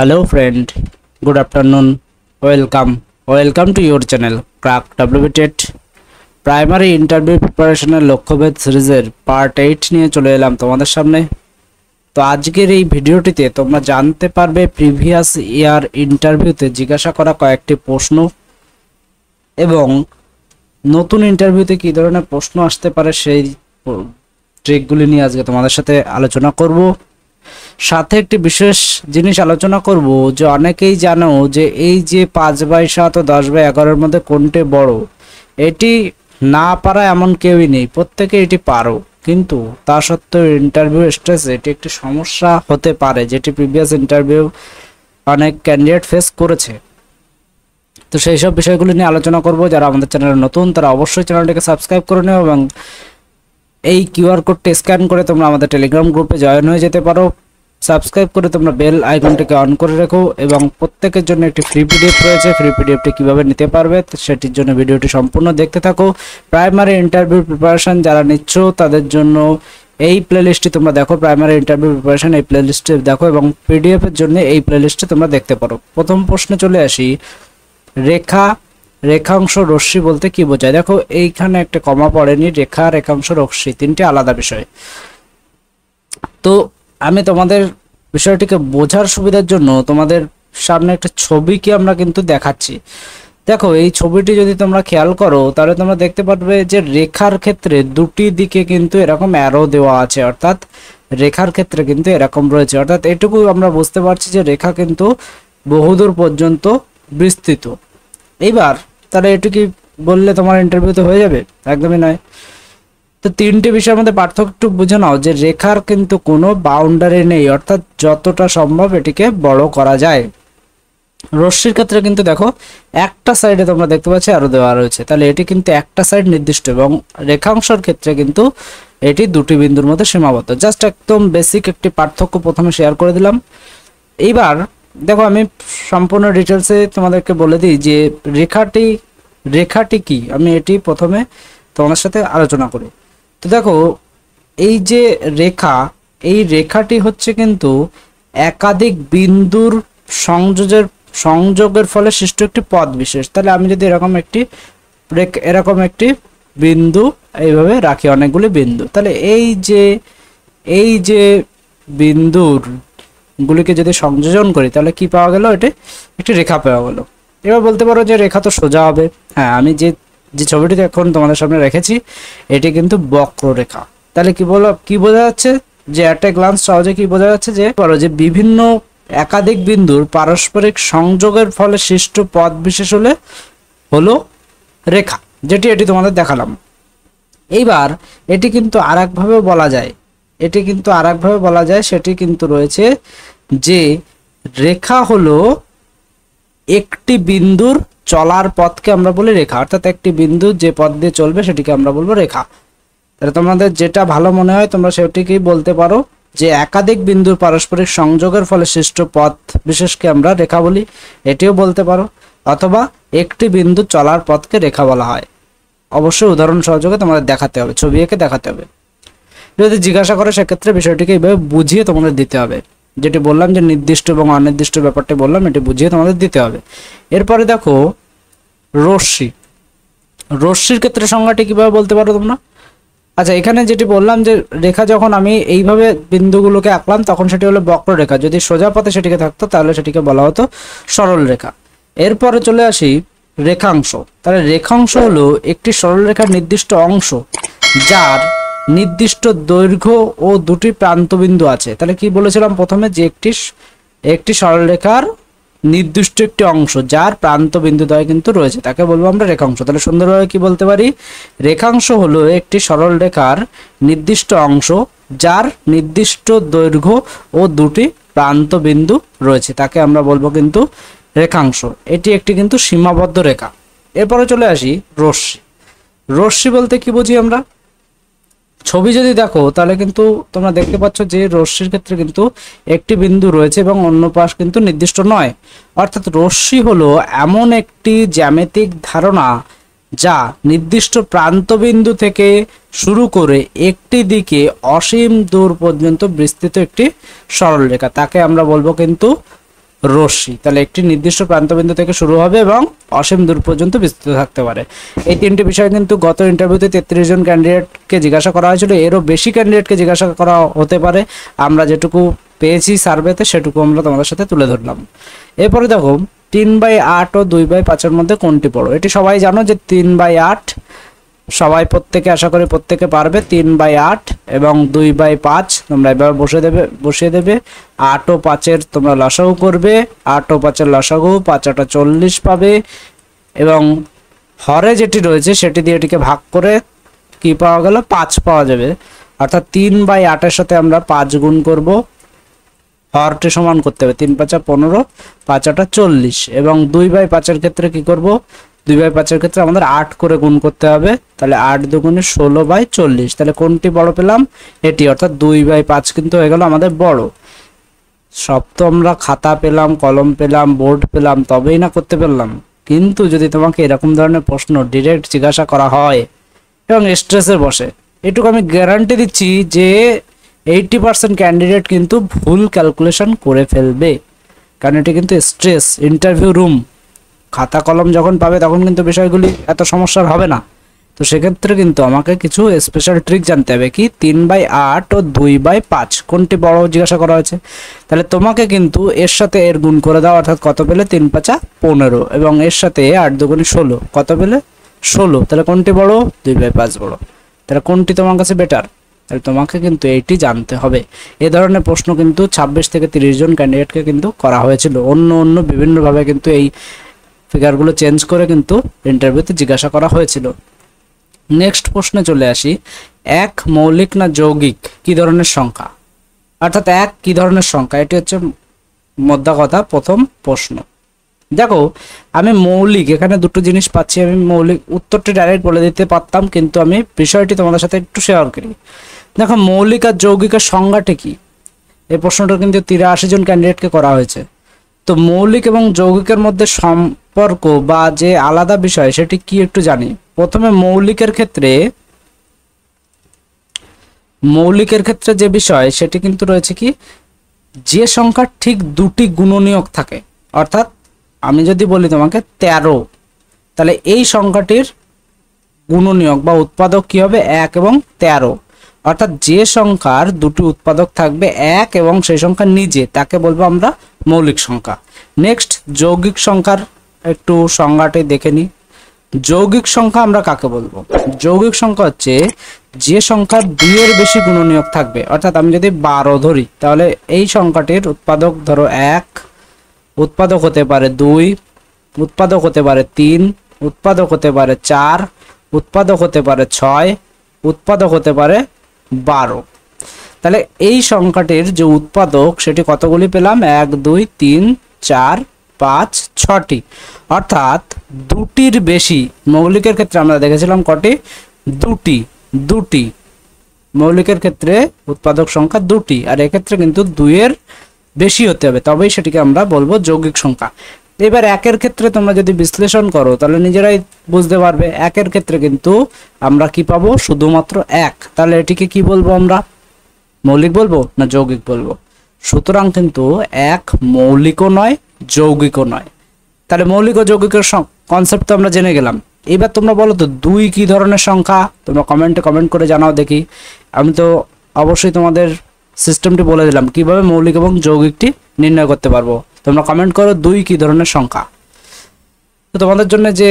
Hello friend, good afternoon, welcome to your channel Crack WBTET primary interview প্রিপারেশনের লক্ষ্যভেদ সিরিজের part 8 নিয়ে চলে এলাম তোমাদের সামনে। তো আজকের এই ভিডিওটিতে তোমরা জানতে পারবে প্রিভিয়াস ইয়ার ইন্টারভিউতে জিজ্ঞাসা করা কয়েকটি প্রশ্ন এবং নতুন ইন্টারভিউতে কী ধরনের প্রশ্ন আসতে পারে সেই ট্রিকগুলি নিয়ে আজকে তোমাদের সাথে আলোচনা করব। সাথে একটি বিশেষ জিনিস আলোচনা করব যে অনেকেই জানো যে এই যে 5/7 ও 10/11 মধ্যে কোনটি বড়, এটি না পারা এমন কেউই নেই, প্রত্যেকে এটি পারো, কিন্তু তা সত্ত্বেও ইন্টারভিউ স্ট্রেসে এটি একটি সমস্যা হতে পারে যেটি প্রিভিয়াস ইন্টারভিউ অনেক ক্যান্ডিডেট ফেস করেছে। তো সেই সব বিষয়গুলি নিয়ে আলোচনা করব। যারা আমাদের চ্যানেলে নতুন তারা অবশ্যই চ্যানেলটিকে সাবস্ক্রাইব করে নিও এবং এই কিউআর কোডটি স্ক্যান করে তোমরা আমাদের টেলিগ্রাম গ্রুপে জয়েন হয়ে যেতে পারো। সাবস্ক্রাইব করে তোমরা বেল আইকনটিকে অন করে রাখো এবং প্রত্যেকের জন্য একটি ফ্রি পিডিএফ রয়েছে, ফ্রি পিডিএফটি কীভাবে নিতে পারবে সেটির জন্য ভিডিওটি সম্পূর্ণ দেখতে থাকো। প্রাইমারি ইন্টারভিউ প্রিপারেশন যারা নিচ্ছ তাদের জন্য এই প্লেলিস্টটি তোমরা দেখো, প্রাইমারি ইন্টারভিউ প্রিপারেশন এই প্লেলিস্টে দেখো এবং পিডিএফের জন্য এই প্লেলিস্টে তোমরা দেখতে পারো। প্রথম প্রশ্নে চলে আসি, রেখাংশ রশ্মি বলতে কি বোঝায়? দেখো এইখানে একটা কমা পড়েনি, রেখা রেখাংশ রশ্মি তিনটি আলাদা বিষয়। তো আমি তোমাদের বিষয়টিকে বোঝার সুবিধার জন্য তোমাদের সামনে একটা ছবিকে আমরা কিন্তু দেখাচ্ছি। দেখো এই ছবিটি যদি তোমরা খেয়াল করো তাহলে তোমরা দেখতে পারবে যে রেখার ক্ষেত্রে দুটি দিকে কিন্তু এরকম অ্যারো দেওয়া আছে, অর্থাৎ রেখার ক্ষেত্রে কিন্তু এরকম রয়েছে, অর্থাৎ এটুকু আমরা বুঝতে পারছি যে রেখা কিন্তু বহুদূর পর্যন্ত বিস্তৃত। এইবার তাহলে এটু কি বললে তোমার ইন্টারভিউতে হয়ে যাবে? একদমই নয়। তো তিনটে বিষয়ের মধ্যে পার্থক্য একটু বুঝে নাও যে রেখার কিন্তু কোনো বাউন্ডারি নেই, অর্থাৎ যতটা সম্ভব এটিকে বড় করা যায়। রশ্মির ক্ষেত্রে কিন্তু দেখো একটা সাইডে তোমরা দেখতে পাচ্ছ আরো দেওয়া রয়েছে, তাহলে এটি কিন্তু একটা সাইড নির্দিষ্ট, এবং রেখাংশের ক্ষেত্রে কিন্তু এটি দুটি বিন্দুর মধ্যে সীমাবদ্ধ। জাস্ট একদম বেসিক একটি পার্থক্য প্রথমে শেয়ার করে দিলাম। এইবার দেখো আমি সম্পূর্ণ ডিটেলসে তোমাদেরকে বলে দিই যে রেখাটি কি, আমি এটি প্রথমে তোমাদের সাথে আলোচনা করি। তো দেখো এই যে রেখা, এই রেখাটি হচ্ছে কিন্তু একাধিক বিন্দুর সংযোগের ফলে সৃষ্ট একটি পথ বিশেষ। তাহলে আমি যদি এরকম একটি বিন্দু এইভাবে রাখি, অনেকগুলি বিন্দু, তাহলে এই যে বিন্দুর গুলিকে যদি সংযোজন করি তাহলে কি পাওয়া গেল? এটি একটি রেখা পাওয়া গেল। এবার বলতে পারো যে রেখা তো সোজা হবে। হ্যাঁ, আমি যে ছবিটিতে এখন তোমাদের সামনে রেখেছি এটি কিন্তু বক্ররেখা। তাহলে কি বোঝা যাচ্ছে? যে একটা গ্লান্স সহজে কি বোঝা যাচ্ছে যে বিভিন্ন একাধিক বিন্দুর পারস্পরিক সংযোগের ফলে সৃষ্ট পথ বিশেষ হলো রেখা, এটি তোমাদের দেখালাম। এইবার এটি কিন্তু আরেকভাবে বলা যায়, সেটি কিন্তু রয়েছে যে রেখা হলো একটি বিন্দুর চলার পথকে আমরা বলি রেখা, অর্থাৎ একটি বিন্দু যে পথ দিয়ে চলবে সেটিকে আমরা বলবো রেখা। তাহলে তোমাদের যেটা ভালো মনে হয় তোমরা সেটিকেই বলতে পারো যে একাধিক বিন্দুর পারস্পরিক সংযোগের ফলে সৃষ্ট পথ বিশেষকে আমরা রেখা বলি, এটিও বলতে পারো, অথবা একটি বিন্দু চলার পথকে রেখা বলা হয়। অবশ্যই উদাহরণ সহযোগে তোমাদের দেখাতে হবে, ছবি এঁকে দেখাতে হবে। যদি জিজ্ঞাসা করে সেক্ষেত্রে বিষয়টিকে এইভাবে বুঝিয়ে তোমাদের দিতে হবে, যেটি বললাম যে নির্দিষ্ট এবং অনির্দিষ্ট ব্যাপারটি বললাম, এটি বুঝিয়ে তোমাদের দিতে হবে। এরপরে দেখো রশ্মির ক্ষেত্রে সংজ্ঞাটি কিভাবে বলতে পারো তোমরা? আচ্ছা, এখানে যেটি বললাম যে রেখা যখন আমি এইভাবে বিন্দুগুলোকে আঁকলাম তখন সেটি হলো বক্ররেখা, যদি সোজা পথে সেটিকে থাকতো তাহলে সেটিকে বলা হতো সরল রেখা। এরপরে চলে আসি রেখাংশ। তাহলে রেখাংশ হলো একটি সরলরেখার নির্দিষ্ট অংশ যার নির্দিষ্ট দৈর্ঘ্য ও দুটি প্রান্তবিন্দু আছে। তাহলে কি বলেছিলাম প্রথমে যে একটি সরলরেখার নির্দিষ্ট একটি অংশ যার প্রান্তবিন্দুদ্বয় কিন্তু রয়েছে তাকে বলবো আমরা রেখাংশ। তাহলে সুন্দরভাবে কি বলতে পারি? রেখাংশ হলো একটি সরলরেখার নির্দিষ্ট অংশ যার নির্দিষ্ট দৈর্ঘ্য ও দুটি প্রান্তবিন্দু রয়েছে, তাকে আমরা বলবো কিন্তু রেখাংশ। এটি একটি কিন্তু সীমাবদ্ধ রেখা। এরপরে চলে আসি রশ্মি বলতে কি বুঝি আমরা? ছবি যদি দেখো তাহলে কিন্তু তোমরা দেখতে পাচ্ছ যে রশ্মির ক্ষেত্রে কিন্তু একটি বিন্দু রয়েছে এবং অন্য পাশ কিন্তু নির্দিষ্ট নয়, অর্থাৎ রশ্মি হলো এমন একটি জ্যামিতিক ধারণা যা নির্দিষ্ট প্রান্তবিন্দু থেকে শুরু করে একটি দিকে অসীম দূর পর্যন্ত বিস্তৃত একটি সরলরেখা, তাকে আমরা বলবো কিন্তু রশ্মি। তাহলে একটি নির্দিষ্ট প্রান্তবিন্দু থেকে শুরু হবে এবং অসীম দূর পর্যন্ত বিস্তৃত থাকতে পারে। এই তিনটি বিষয় কিন্তু গত ইন্টারভিউতে 33 জন ক্যান্ডিডেটকে জিজ্ঞাসা করা হয়েছিল, এরও বেশি ক্যান্ডিডেটকে জিজ্ঞাসা করা হতে পারে। আমরা যেটুকু পেয়েছি সার্ভেতে সেটুকু আমরা তোমাদের সাথে তুলে ধরলাম। এরপরে দেখো 3/8 ও 2/5 মধ্যে কোনটি বড়? এটি সবাই জানো যে 3/8 সবাই প্রত্যেকে আশা করি প্রত্যেকে পারবে। 3/8 এবং 2/5 তোমরা এবার বসিয়ে দেবে। 8 ও 5-এর তোমরা লসাগু করবে। 8 ও 5-এর লসাগু 5 × 8 = 40 পাবে এবং হরে যেটি রয়েছে সেটি দিয়ে এটিকে ভাগ করে কি পাওয়া গেল? 5 পাওয়া যাবে। অর্থাৎ 3/8-এর সাথে আমরা 5 গুণ করব, হরটি সমান করতে হবে। 3 × 5 = 15, 5 × 8 = 40 এবং 2/5-এর ক্ষেত্রে কি করব? 2/5-এর ক্ষেত্রে আমাদের 8 করে গুণ করতে হবে। তাহলে 8 × 2 = 16/40। তাহলে কোনটি বড় পেলাম? এটি, অর্থাৎ 2/5 কিন্তু হয়ে গেল আমাদের বড়। সব তো আমরা খাতা পেলাম, কলম পেলাম, বোর্ড পেলাম, তবেই না করতে পারলাম। কিন্তু যদি তোমাকে এরকম ধরনের প্রশ্ন ডিরেক্ট জিজ্ঞাসা করা হয় এবং স্ট্রেসে বসে, এটুকু আমি গ্যারান্টি দিচ্ছি যে 80% ক্যান্ডিডেট কিন্তু ভুল ক্যালকুলেশন করে ফেলবে। কারণ এটি কিন্তু স্ট্রেস ইন্টারভিউ রুম, খাতা কলম যখন পাবে তখন কিন্তু বিষয়গুলি এত সমস্যার হবে না। তো সেক্ষেত্রে কিন্তু আমাকে কিছু স্পেশাল ট্রিক জানতে হবে। কি? 3/8 ও 2/5 কোনটি বড় জিজ্ঞাসা করা হয়েছে। তাহলে তোমাকে কিন্তু এর সাথে এর গুণ করে দাও, অর্থাৎ কত পেলে? 3 × 5 = 15 এবং এর সাথে 8 × 2 = 16, কত পেলে? 16। তাহলে কোনটি বড়? 2/5 বড়। তাহলে কোনটি তোমার কাছে বেটার? তাহলে তোমাকে কিন্তু এইটি জানতে হবে। এ ধরনের প্রশ্ন কিন্তু 26 থেকে 30 জন ক্যান্ডিডেটকে কিন্তু করা হয়েছিল। অন্য বিভিন্নভাবে কিন্তু এই ফিগারগুলো চেঞ্জ করে কিন্তু ইন্টারভিউতে জিজ্ঞাসা করা হয়েছিল। নেক্সট প্রশ্নে চলে আসি। 1 মৌলিক না যৌগিক কি ধরনের সংখ্যা? অর্থাৎ 1 কি ধরনের সংখ্যা, এটি হচ্ছে মোদ্দা কথা প্রথম প্রশ্ন। দেখো আমি মৌলিক, এখানে দুটো জিনিস পাচ্ছি। আমি মৌলিক উত্তরটি ডাইরেক্ট বলে দিতে পারতাম, কিন্তু আমি বিষয়টি তোমাদের সাথে একটু শেয়ার করি। দেখো মৌলিক আর যৌগিকের সংজ্ঞাটি কি? এই প্রশ্নটা কিন্তু 83 জন ক্যান্ডিডেটকে করা হয়েছে। তো মৌলিক এবং যৌগিকের মধ্যে সম্পর্ক বা যে আলাদা বিষয় সেটি কি একটু জানি। প্রথমে মৌলিকের ক্ষেত্রে যে বিষয় সেটি কিন্তু রয়েছে কি, যে সংখ্যার ঠিক দুটি গুণনীয়ক থাকে। অর্থাৎ আমি যদি বলি তোমাকে 13, তাহলে এই সংখ্যাটির গুণনীয়ক বা উৎপাদক কি হবে? 1 এবং 13। অর্থাৎ যে সংখ্যার দুটি উৎপাদক থাকবে 1 এবং সেই সংখ্যা নিজে, তাকে বলবো আমরা মৌলিক সংখ্যা। নেক্সট যৌগিক সংখ্যার একটু সংজ্ঞাটি দেখে নিই। যৌগিক সংখ্যা আমরা কাকে বলবো? যৌগিক সংখ্যা হচ্ছে যে সংখ্যার 2 এর বেশি গুণনীয়ক থাকবে। অর্থাৎ আমি যদি 12 ধরি, তাহলে এই সংখ্যাটির উৎপাদক ধরো 1, উৎপাদক হতে পারে 2, উৎপাদক হতে পারে 3, উৎপাদক হতে পারে 4, উৎপাদক হতে পারে 6, উৎপাদক হতে পারে 12। তাহলে এই সংখ্যাটির যে উৎপাদক সেটি কতগুলি পেলাম? 1, 2, 3, 4, 5, 6টি। অর্থাৎ দুটির বেশি। মৌলিকের ক্ষেত্রে আমরা দেখেছিলাম কটি? দুটি। মৌলিকের ক্ষেত্রে উৎপাদক সংখ্যা 2টি, আর এক্ষেত্রে কিন্তু 2 এর বেশি হতে হবে, তবেই সেটিকে আমরা বলবো যৌগিক সংখ্যা। এবার 1-এর ক্ষেত্রে তোমরা যদি বিশ্লেষণ করো তাহলে নিজেরাই বুঝতে পারবে। 1-এর ক্ষেত্রে কিন্তু আমরা কি পাবো? শুধুমাত্র 1। তাহলে এটিকে কি বলবো আমরা? মৌলিক বলবো না যৌগিক বলবো? সুতরাং কিন্তু 1 মৌলিকও নয়, যৌগিকও নয়। তাহলে মৌলিক ও যৌগিকের কনসেপ্ট তো আমরা জেনে গেলাম। এবার তোমরা বলো তো 2 কি ধরনের সংখ্যা? তোমরা কমেন্ট করে জানাও দেখি। আমি তো অবশ্যই তোমাদের সিস্টেমটি বলে দিলাম কিভাবে মৌলিক এবং যৌগিকটি নির্ণয় করতে পারবো। তোমরা কমেন্ট করো 2 কি ধরনের সংখ্যা। তো তোমাদের জন্য যে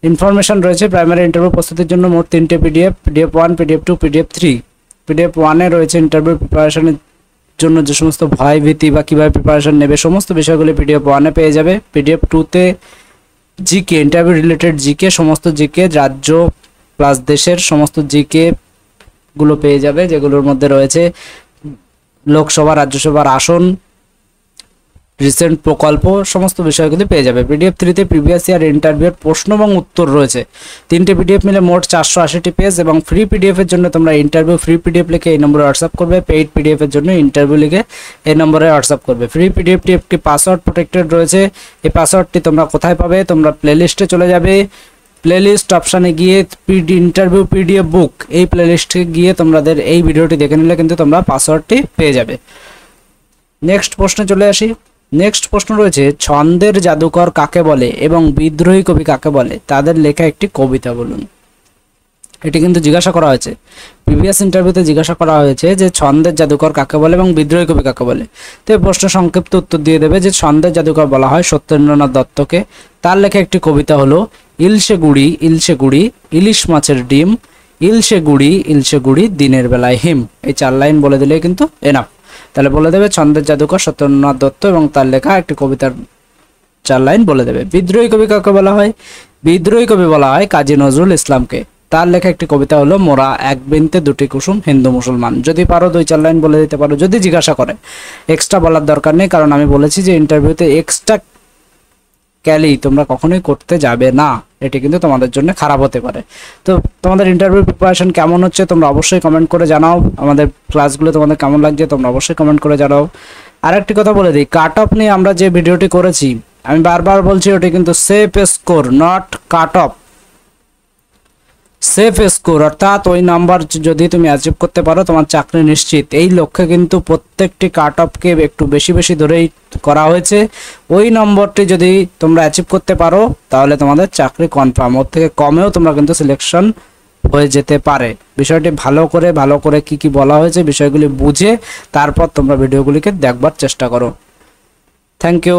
ইনফরমেশন রয়েছে প্রাইমারি ইন্টারভিউ প্রস্তুতির জন্য মোট 3টে PDF, PDF 1, PDF 2, PDF 3। PDF 1-এ রয়েছে ইন্টারভিউ প্রিপারেশনের জন্য যে সমস্ত ভয় ভীতি বা কিভাবে প্রিপারেশন নেবে সমস্ত বিষয়গুলি পিডিএফ 1-এ পেয়ে যাবে। পিডিএফ 2-তে জিকে, ইন্টারভিউ রিলেটেড জিকে, সমস্ত জিকে, রাজ্য প্লাস দেশের সমস্ত জিকে গুলো পেয়ে যাবে, যেগুলোর মধ্যে রয়েছে লোকসভা রাজ্যসভার আসন, রিসেন্ট প্রকল্প, সমস্ত বিষয়গুলি পেয়ে যাবে। পিডিএফ 3-তে প্রিভিয়াস ইয়ার ইন্টারভিউর প্রশ্ন এবং উত্তর রয়েছে। 3টে পিডিএফ মিলে মোট 480টি পেজ। এবং ফ্রি পিডিএফ এর জন্য তোমরা ইন্টারভিউ ফ্রি পিডিএফ লিখে এই নম্বরে হোয়াটসঅ্যাপ করবে। পেইড পিডিএফ এর জন্য ইন্টারভিউ লিখে এই নম্বরে হোয়াটসঅ্যাপ করবে। ফ্রি পিডিএফটি একটি পাসওয়ার্ড প্রোটেক্টেড রয়েছে। এই পাসওয়ার্ডটি তোমরা কোথায় পাবে? তোমরা প্লেলিস্টে চলে যাবে। প্লেলিস্ট অপশানে গিয়ে ইন্টারভিউ পিডিএফ বুক, এই প্লেলিস্টে গিয়ে তোমাদের এই ভিডিওটি দেখে নিলে কিন্তু তোমরা পাসওয়ার্ডটি পেয়ে যাবে। নেক্সট প্রশ্নে চলে আসি। নেক্সট প্রশ্ন রয়েছে, ছন্দের জাদুকর কাকে বলে এবং বিদ্রোহী কবি কাকে বলে, তাদের লেখা একটি কবিতা বলুন। এটি কিন্তু জিজ্ঞাসা করা হয়েছে, প্রিভিয়াস ইন্টারভিউতে জিজ্ঞাসা করা হয়েছে যে ছন্দের জাদুকর কাকে বলে এবং বিদ্রোহী কবি কাকে বলে। তো এই প্রশ্ন সংক্ষিপ্ত উত্তর দিয়ে দেবে যে ছন্দের জাদুকর বলা হয় সত্যেন্দ্রনাথ দত্তকে। তার লেখা একটি কবিতা হলো ইলশে গুড়ি ইলশে গুড়ি ইলিশ মাছের ডিম, ইলশে গুড়ি দিনের বেলায় হিম। এই 4 লাইন বলে দিলে কিন্তু এনাফ। তাহলে বলে দেবে ছন্দের জাদুকর সত্যেন্দ্রনাথ দত্ত এবং তার লেখা একটি কবিতার 4 লাইন বলে দেবে। বিদ্রোহী কবি কাকে বলা হয়? বিদ্রোহী কবি বলা হয় কাজী নজরুল ইসলামকে। তার লেখা একটি কবিতা হলো মোরা এক বৃন্তে দুটি কুসুম হিন্দু মুসলমান। যদি পারো 2-4 লাইন বলে দিতে পারো, যদি জিজ্ঞাসা করে। এক্সট্রা বলার দরকার নেই, কারণ আমি বলেছি যে ইন্টারভিউতে এক্সট্রা ক্যালি তোমরা কখনোই করতে যাবে না, এটি কিন্তু তোমাদের জন্য খারাপ হতে পারে। তো তোমাদের ইন্টারভিউ প্রিপারেশন কেমন হচ্ছে তোমরা অবশ্যই কমেন্ট করে জানাও। আমাদের ক্লাসগুলো তোমাদের কেমন লাগছে তোমরা অবশ্যই কমেন্ট করে জানাও। আর একটি কথা বলে দিই, কাট অফ নিয়ে আমরা যে ভিডিওটি করেছি, আমি বারবার বলছি ওটি কিন্তু safe score, not cut off. Safe score অর্থাৎ ওই নাম্বার যদি তুমি অ্যাচিভ করতে পারো তোমার চাকরি নিশ্চিত। এই লক্ষ্যে কিন্তু প্রত্যেকটি কাট অফকে একটু বেশি বেশি ধরেই করা হয়েছে। ওই নম্বরটি যদি তোমরা অ্যাচিভ করতে পারো তাহলে তোমাদের চাকরি কনফার্ম। ওর থেকে কমেও তোমরা কিন্তু সিলেকশন হয়ে যেতে পারে। বিষয়টি ভালো করে কি কি বলা হয়েছে বিষয়গুলি বুঝে তারপর তোমরা ভিডিওগুলিকে দেখবার চেষ্টা করো। Thank you.